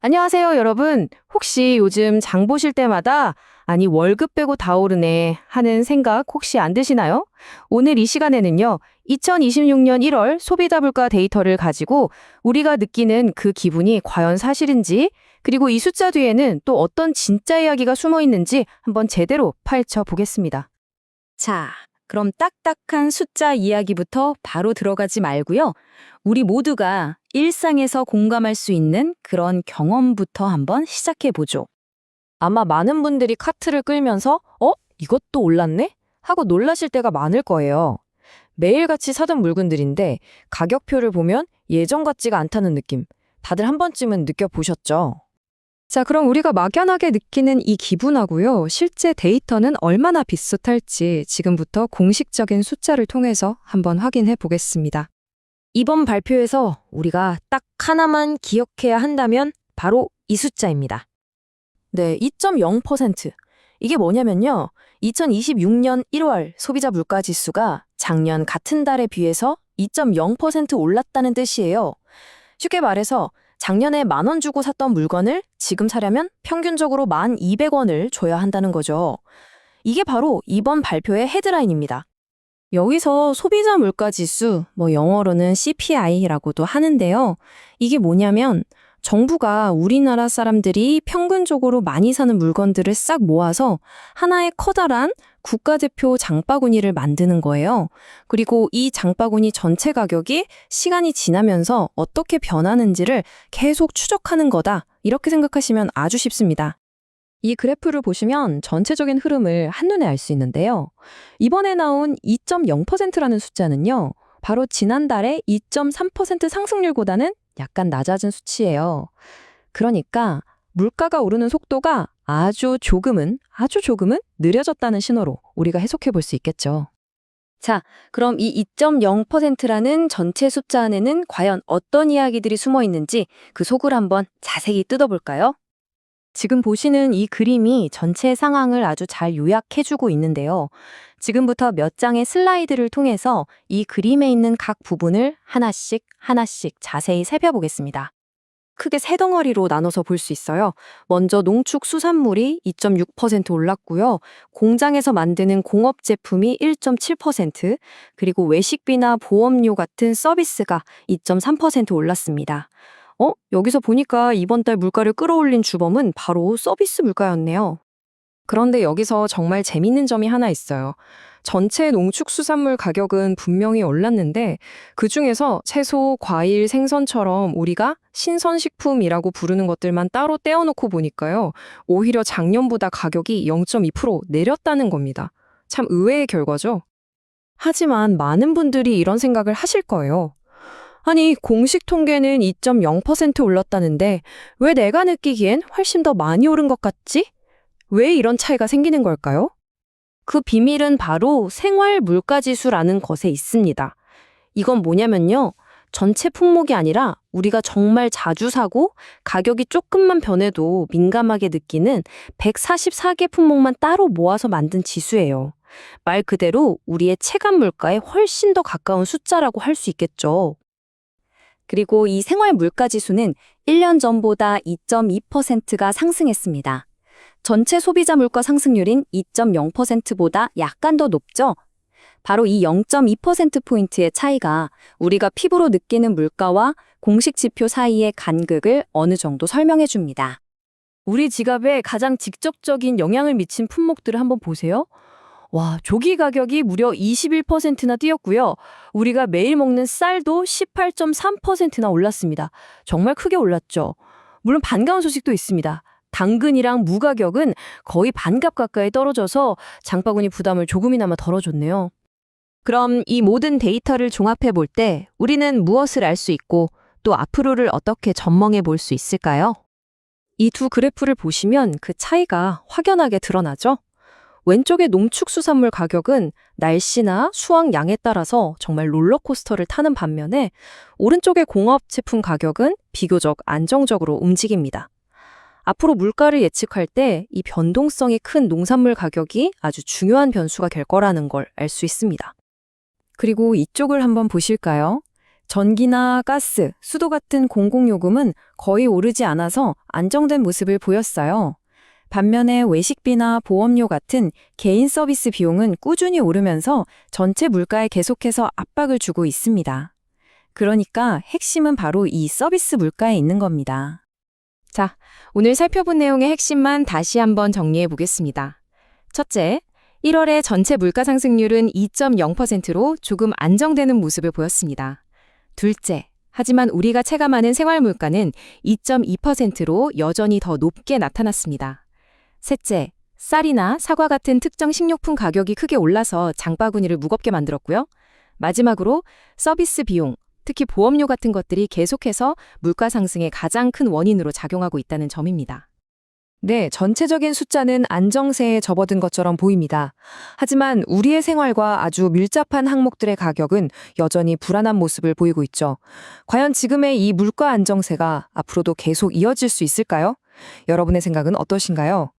안녕하세요, 여러분. 혹시 요즘 장 보실 때마다 아니 월급 빼고 다 오르네 하는 생각 혹시 안 드시나요? 오늘 이 시간에는요. 2026년 1월 소비자 물가 데이터를 가지고 우리가 느끼는 그 기분이 과연 사실인지, 그리고 이 숫자 뒤에는 또 어떤 진짜 이야기가 숨어 있는지 한번 제대로 파헤쳐 보겠습니다. 자, 그럼 딱딱한 숫자 이야기부터 바로 들어가지 말고요. 우리 모두가 일상에서 공감할 수 있는 그런 경험부터 한번 시작해 보죠. 아마 많은 분들이 카트를 끌면서 이것도 올랐네? 하고 놀라실 때가 많을 거예요. 매일같이 사던 물건들인데 가격표를 보면 예전 같지가 않다는 느낌, 다들 한 번쯤은 느껴보셨죠? 자, 그럼 우리가 막연하게 느끼는 이 기분하고요, 실제 데이터는 얼마나 비슷할지 지금부터 공식적인 숫자를 통해서 한번 확인해 보겠습니다. 이번 발표에서 우리가 딱 하나만 기억해야 한다면 바로 이 숫자입니다. 네, 2.0%. 이게 뭐냐면요. 2026년 1월 소비자 물가 지수가 작년 같은 달에 비해서 2.0% 올랐다는 뜻이에요. 쉽게 말해서 작년에 10,000원 주고 샀던 물건을 지금 사려면 평균적으로 1,200원을 줘야 한다는 거죠. 이게 바로 이번 발표의 헤드라인입니다. 여기서 소비자 물가 지수, 영어로는 CPI라고도 하는데요. 이게 뭐냐면 정부가 우리나라 사람들이 평균적으로 많이 사는 물건들을 싹 모아서 하나의 커다란 국가대표 장바구니를 만드는 거예요. 그리고 이 장바구니 전체 가격이 시간이 지나면서 어떻게 변하는지를 계속 추적하는 거다, 이렇게 생각하시면 아주 쉽습니다. 이 그래프를 보시면 전체적인 흐름을 한눈에 알 수 있는데요. 이번에 나온 2.0%라는 숫자는요, 바로 지난달에 2.3% 상승률보다는 약간 낮아진 수치예요. 그러니까 물가가 오르는 속도가 아주 조금은 느려졌다는 신호로 우리가 해석해 볼 수 있겠죠. 자, 그럼 이 2.0%라는 전체 숫자 안에는 과연 어떤 이야기들이 숨어 있는지 그 속을 한번 자세히 뜯어볼까요? 지금 보시는 이 그림이 전체 상황을 아주 잘 요약해주고 있는데요. 지금부터 몇 장의 슬라이드를 통해서 이 그림에 있는 각 부분을 하나씩 자세히 살펴보겠습니다. 크게 세 덩어리로 나눠서 볼 수 있어요. 먼저 농축수산물이 2.6% 올랐고요. 공장에서 만드는 공업 제품이 1.7%, 그리고 외식비나 보험료 같은 서비스가 2.3% 올랐습니다. 여기서 보니까 이번 달 물가를 끌어올린 주범은 바로 서비스 물가였네요. 그런데 여기서 정말 재밌는 점이 하나 있어요. 전체 농축수산물 가격은 분명히 올랐는데 그중에서 채소, 과일, 생선처럼 우리가 신선식품이라고 부르는 것들만 따로 떼어놓고 보니까요, 오히려 작년보다 가격이 0.2% 내렸다는 겁니다. 참 의외의 결과죠. 하지만 많은 분들이 이런 생각을 하실 거예요. 아니, 공식 통계는 2.0% 올랐다는데 왜 내가 느끼기엔 훨씬 더 많이 오른 것 같지? 왜 이런 차이가 생기는 걸까요? 그 비밀은 바로 생활 물가지수라는 것에 있습니다. 이건 뭐냐면요, 전체 품목이 아니라 우리가 정말 자주 사고 가격이 조금만 변해도 민감하게 느끼는 144개 품목만 따로 모아서 만든 지수예요. 말 그대로 우리의 체감 물가에 훨씬 더 가까운 숫자라고 할 수 있겠죠. 그리고 이 생활 물가 지수는 1년 전보다 2.2%가 상승했습니다. 전체 소비자 물가 상승률인 2.0%보다 약간 더 높죠? 바로 이 0.2%포인트의 차이가 우리가 피부로 느끼는 물가와 공식 지표 사이의 간극을 어느 정도 설명해 줍니다. 우리 지갑에 가장 직접적인 영향을 미친 품목들을 한번 보세요. 와, 조기 가격이 무려 21%나 뛰었고요. 우리가 매일 먹는 쌀도 18.3%나 올랐습니다. 정말 크게 올랐죠. 물론 반가운 소식도 있습니다. 당근이랑 무 가격은 거의 반값 가까이 떨어져서 장바구니 부담을 조금이나마 덜어줬네요. 그럼 이 모든 데이터를 종합해 볼 때 우리는 무엇을 알 수 있고 또 앞으로를 어떻게 전망해 볼 수 있을까요? 이 두 그래프를 보시면 그 차이가 확연하게 드러나죠? 왼쪽의 농축수산물 가격은 날씨나 수확량에 따라서 정말 롤러코스터를 타는 반면에 오른쪽의 공업 제품 가격은 비교적 안정적으로 움직입니다. 앞으로 물가를 예측할 때 이 변동성이 큰 농산물 가격이 아주 중요한 변수가 될 거라는 걸 알 수 있습니다. 그리고 이쪽을 한번 보실까요? 전기나 가스, 수도 같은 공공요금은 거의 오르지 않아서 안정된 모습을 보였어요. 반면에 외식비나 보험료 같은 개인 서비스 비용은 꾸준히 오르면서 전체 물가에 계속해서 압박을 주고 있습니다. 그러니까 핵심은 바로 이 서비스 물가에 있는 겁니다. 자, 오늘 살펴본 내용의 핵심만 다시 한번 정리해 보겠습니다. 첫째, 1월에 전체 물가 상승률은 2.0%로 조금 안정되는 모습을 보였습니다. 둘째, 하지만 우리가 체감하는 생활 물가는 2.2%로 여전히 더 높게 나타났습니다. 셋째, 쌀이나 사과 같은 특정 식료품 가격이 크게 올라서 장바구니를 무겁게 만들었고요. 마지막으로 서비스 비용, 특히 보험료 같은 것들이 계속해서 물가 상승의 가장 큰 원인으로 작용하고 있다는 점입니다. 네, 전체적인 숫자는 안정세에 접어든 것처럼 보입니다. 하지만 우리의 생활과 아주 밀접한 항목들의 가격은 여전히 불안한 모습을 보이고 있죠. 과연 지금의 이 물가 안정세가 앞으로도 계속 이어질 수 있을까요? 여러분의 생각은 어떠신가요?